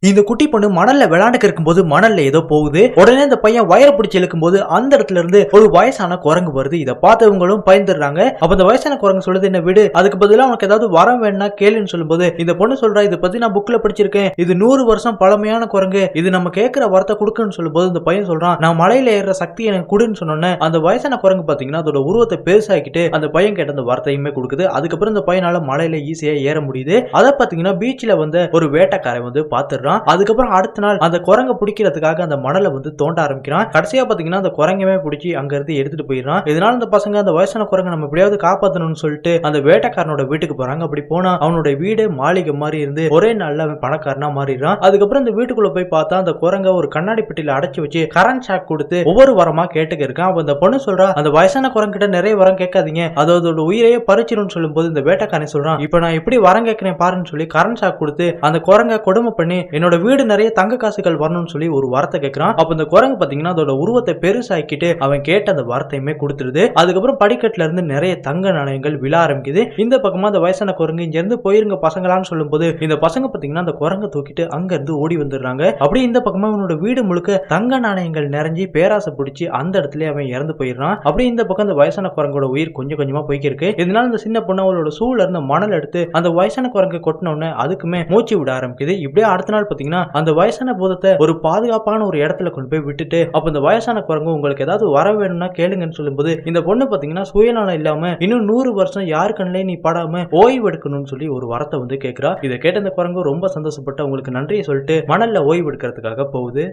இந்த குட்டி பொண்ணு மணல்ல விளையாண்டுக்கு இருக்கும்போது மணல்ல ஏதோ போகுது. உடனே இந்த பையன் வயரை பிடிச்சி இழுக்கும் போது அந்த இடத்துல இருந்து ஒரு வயசான குரங்கு வருது. இதை பார்த்தவங்களும் பயந்துடுறாங்க. அப்ப இந்த வயசான குரங்கு சொல்லுது, என்ன விடு, அதுக்கு பதிலா உனக்கு ஏதாவது வரம் வேணும்னா கேளுன்னு சொல்லும்போது இந்த பொண்ணு சொல்றா, இதை பத்தி நான் புக்ல படிச்சிருக்கேன், இது 100 வருஷம் பழமையான குரங்கு, இது நம்ம கேட்கிற வரத்தை கொடுக்குன்னு சொல்லும்போது இந்த பையன் சொல்றான், நான் மலையில ஏற சக்தி எனக்கு கொடுன்னு சொன்னோன்னே அந்த வயசான குரங்கு பாத்தீங்கன்னா அதோட உருவத்தை பெருசாக்கிட்டு அந்த பையன் கேட்ட அந்த வரத்தையுமே கொடுக்குது. அதுக்கப்புறம் இந்த பையனால மலையில ஈஸியா ஏற முடியுது. அதை பாத்தீங்கன்னா பீச்ல வந்து ஒரு வேட்டைக்காரன் வந்து பாத்துடுறான். அதுக்கப்புறம் அடுத்த நாள் அந்த குரங்க பிடிக்கிறதுக்காக அந்த மணலை வந்து தோண்ட ஆரம்பிக்கிறான். கடைசியா பாத்தீங்கன்னா அந்த குரங்கமே பிடிச்சி அங்க இருந்து எடுத்துட்டு போயிடுறான். இதனால அந்த பசங்க அந்த வயசான குரங்க நம்ம எப்படியாவது காப்பாற்றணும்னு சொல்லிட்டு அந்த வேட்டைக்காரனோட வீட்டுக்கு போறாங்க. அப்படி போனா அவனோட வீடு மாளிகை மாதிரி இருந்து ஒரே நாள்ல அவன் பணக்காரனா மாறிடுறான். அதுக்கப்புறம் அந்த வீட்டுக்குள்ள போய் பார்த்தா அந்த குரங்க ஒரு கண்ணாடி பெட்டியில அடைச்சு வச்சு கரண்ட் ஷாக் கொடுத்து ஒவ்வொரு வரமா கேட்டுக்க இருக்கான். அப்ப அந்த பொண்ணு சொல்றா, அந்த வயசான குரங்கிட்ட நிறைய வரம் கேட்காதீங்க, அதோட உயிரையே பறிச்சிடும் சொல்லும் போது இந்த வேட்டைக்காரன் சொல்றான், இப்ப நான் எப்படி வரம் கேட்கிறேன் பாருன்னு சொல்லி கரண்ட் ஷாக் கொடுத்து அந்த குரங்க கொடுமை பண்ணி என்னோட வீடு நிறைய தங்க காசுகள் வரணும்னு சொல்லி ஒரு வார்த்தை கேட்கிறான். அப்ப இந்த குரங்கு பாத்தீங்கன்னா அதோட உருவத்தை பெருசாக்கிட்டு அவன் கேட்ட அந்த வார்த்தையுமே கொடுத்துருது. அதுக்கப்புறம் படிக்கட்டுல இருந்து நிறைய தங்க நாணயங்கள் விழ ஆரம்பிக்குது. இந்த பக்கமா அந்த வயசான குரங்கு இங்க இருந்து போயிருங்க பசங்களான்னு சொல்லும் போது இந்த பசங்க பாத்தீங்கன்னா அந்த குரங்க தூக்கிட்டு அங்க இருந்து ஓடி வந்துடுறாங்க. அப்படி இந்த பக்கமா அவனோட வீடு முழுக்க தங்க நாணயங்கள் நிறைஞ்சி பேராசை பிடிச்சி அந்த இடத்துல அவன் இறந்து போயிடுறான். அப்படி இந்த பக்கம் அந்த வயசான குரங்கோட உயிர் கொஞ்சம் கொஞ்சமா போய்க்கு இருக்கு. இதனால இந்த சின்ன பொண்ணு அவளோட சூழல இருந்து மணல் எடுத்து அந்த வயசான குரங்கு கொட்டினோன்னு அதுக்குமே மூச்சு விட ஆரம்பிக்குது. இப்படியே அடுத்த நாள் பாத்தீங்கன்னா அந்த வயசான பூதத்தை ஒரு பாதுகாப்பான ஒரு இடத்துல கொண்டு போய் விட்டுட்டு அப்ப இந்த வயசான குரங்கு உங்களுக்கு ஏதாவது வர வேணும்னா கேளுங்கன்னு சொல்லும்போது இந்த பொண்ணு பாத்தீங்கன்னா சுயநலம் இல்லாம இன்னும் 100 வருஷம் யாரு கண்ணிலே நீ படாம ஓய்வு எடுக்கணும்னு சொல்லி ஒரு வரத்தை வந்து கேட்கிறா. இதை கேட்ட இந்த குரங்கு ரொம்ப சந்தோஷப்பட்டு அவங்களுக்கு நன்றியை சொல்லிட்டு மணல்ல ஓய்வு எடுக்கிறதுக்காக போகுது.